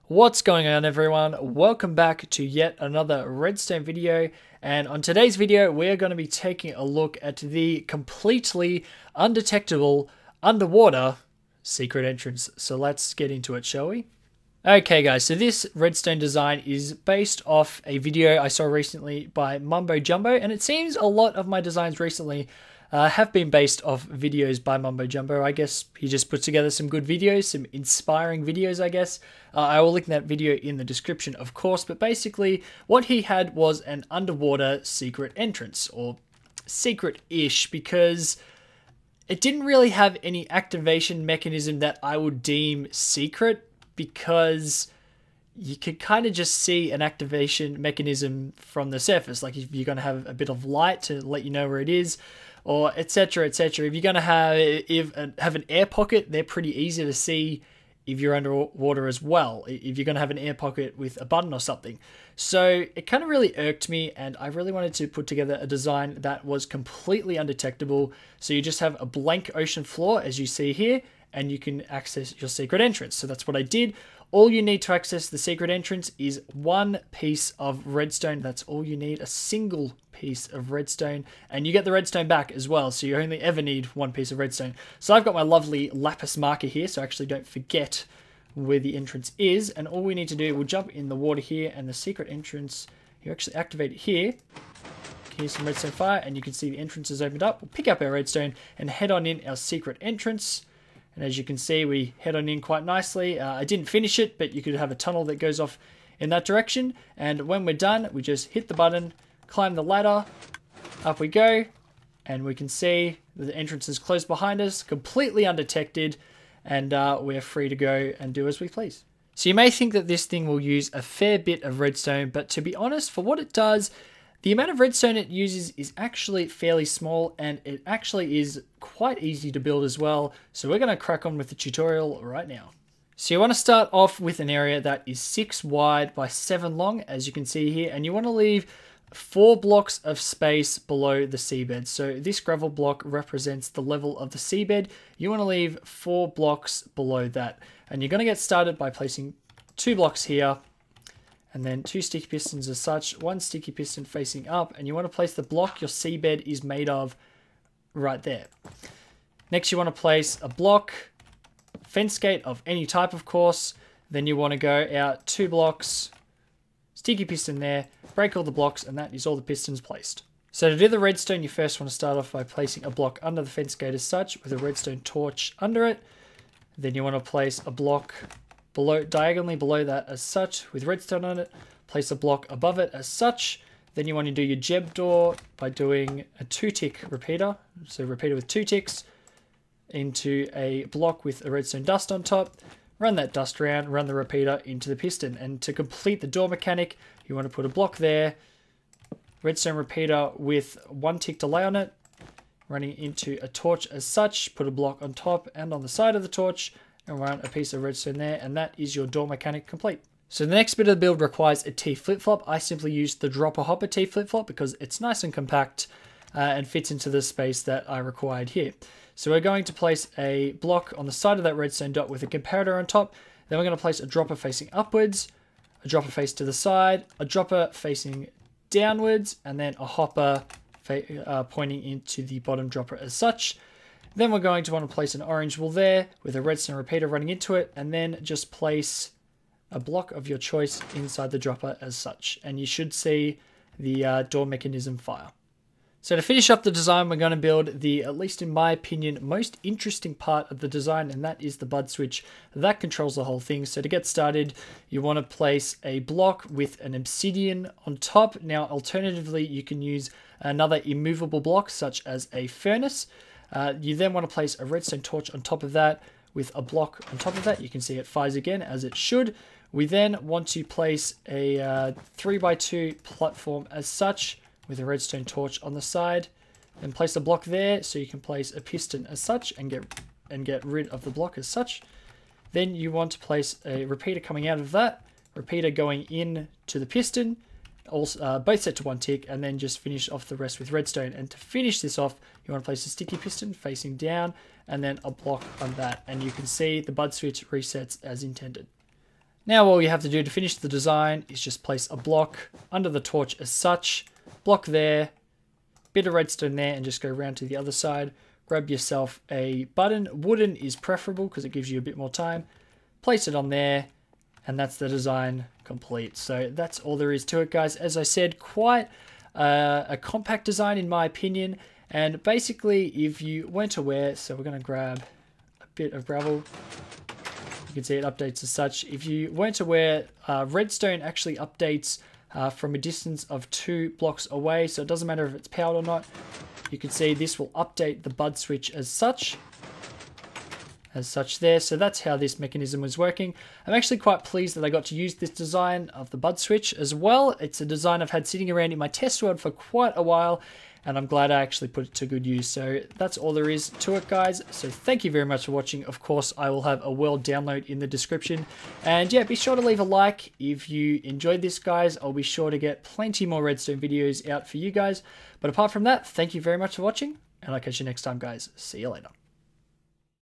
What's going on, everyone? Welcome back to yet another Redstone video, and on today's video we're going to be taking a look at the completely undetectable underwater secret entrance. So let's get into it, shall we? Okay guys, so this redstone design is based off a video I saw recently by Mumbo Jumbo, and it seems a lot of my designs recently have been based off videos by Mumbo Jumbo. I guess he just put together some good videos, some inspiring videos, I guess. I will link that video in the description, of course, but basically what he had was an underwater secret entrance, or secret-ish, because it didn't really have any activation mechanism that I would deem secret, because you could kind of just see an activation mechanism from the surface. Like if you're going to have a bit of light to let you know where it is, or etc, etc. If you're going to have an air pocket, they're pretty easy to see if you're underwater as well, if you're going to have an air pocket with a button or something. So it kind of really irked me, and I really wanted to put together a design that was completely undetectable. So you just have a blank ocean floor, as you see here, and you can access your secret entrance. So that's what I did. All you need to access the secret entrance is one piece of redstone. That's all you need, a single piece of redstone, and you get the redstone back as well, so you only ever need one piece of redstone. So I've got my lovely lapis marker here, so I actually don't forget where the entrance is, and all we need to do, we'll jump in the water here, and the secret entrance, you actually activate it here. Here's some redstone fire, and you can see the entrance is opened up. We'll pick up our redstone and head on in our secret entrance. And as you can see, we head on in quite nicely. I didn't finish it, but you could have a tunnel that goes off in that direction. And when we're done, we just hit the button, climb the ladder, up we go. And we can see the entrance is closed behind us, completely undetected. And we're free to go and do as we please. So you may think that this thing will use a fair bit of redstone, but to be honest, for what it does, the amount of redstone it uses is actually fairly small, and it actually is quite easy to build as well. So we're going to crack on with the tutorial right now. So you want to start off with an area that is 6 wide by 7 long, as you can see here, and you want to leave 4 blocks of space below the seabed. So this gravel block represents the level of the seabed. You want to leave 4 blocks below that, and you're going to get started by placing 2 blocks here, and then 2 sticky pistons as such, 1 sticky piston facing up, and you want to place the block your seabed is made of right there. Next you want to place a block, fence gate of any type of course, then you want to go out 2 blocks, sticky piston there, break all the blocks, and that is all the pistons placed. So to do the redstone, you first want to start off by placing a block under the fence gate as such, with a redstone torch under it. Then you want to place a block diagonally below that as such with redstone on it, place a block above it as such. Then you want to do your gem door by doing a 2-tick repeater, so repeater with 2 ticks into a block with a redstone dust on top, run that dust around, run the repeater into the piston. And to complete the door mechanic, you want to put a block there, redstone repeater with 1 tick delay on it, running into a torch as such, put a block on top and on the side of the torch, and run a piece of redstone there, and that is your door mechanic complete. So the next bit of the build requires a T flip-flop. I simply use the dropper hopper T flip-flop because it's nice and compact and fits into the space that I required here. So we're going to place a block on the side of that redstone dot with a comparator on top. Then we're going to place a dropper facing upwards, a dropper face to the side, a dropper facing downwards, and then a hopper pointing into the bottom dropper as such. Then we're going to want to place an orange wool there with a redstone repeater running into it, and then just place a block of your choice inside the dropper as such. And you should see the door mechanism fire. So to finish up the design, we're going to build the, at least in my opinion, most interesting part of the design, and that is the bud switch. That controls the whole thing. So to get started, you want to place a block with an obsidian on top. Now, alternatively, you can use another immovable block, such as a furnace. You then want to place a redstone torch on top of that with a block on top of that. You can see it fires again as it should. We then want to place a 3x2 platform as such with a redstone torch on the side. Then place a block there so you can place a piston as such and get rid of the block as such. Then you want to place a repeater coming out of that, repeater going in to the piston, also, both set to 1 tick, and then just finish off the rest with redstone. And to finish this off, you want to place a sticky piston facing down and then a block on that, and you can see the bud switch resets as intended. Now all you have to do to finish the design is just place a block under the torch as such, block there, bit of redstone there, and just go around to the other side. Grab yourself a button. Wooden is preferable because it gives you a bit more time. Place it on there, and that's the design complete. So that's all there is to it, guys. As I said, quite a compact design in my opinion. And basically, if you weren't aware, so we're going to grab a bit of gravel. You can see it updates as such. If you weren't aware, Redstone actually updates from a distance of 2 blocks away, so it doesn't matter if it's powered or not. You can see this will update the bud switch as such there. So that's how this mechanism was working. I'm actually quite pleased that I got to use this design of the bud switch as well. It's a design I've had sitting around in my test world for quite a while, and I'm glad I actually put it to good use. So that's all there is to it, guys. So thank you very much for watching. Of course, I will have a world download in the description. And yeah, be sure to leave a like if you enjoyed this, guys. I'll be sure to get plenty more Redstone videos out for you guys. But apart from that, thank you very much for watching, and I'll catch you next time, guys. See you later.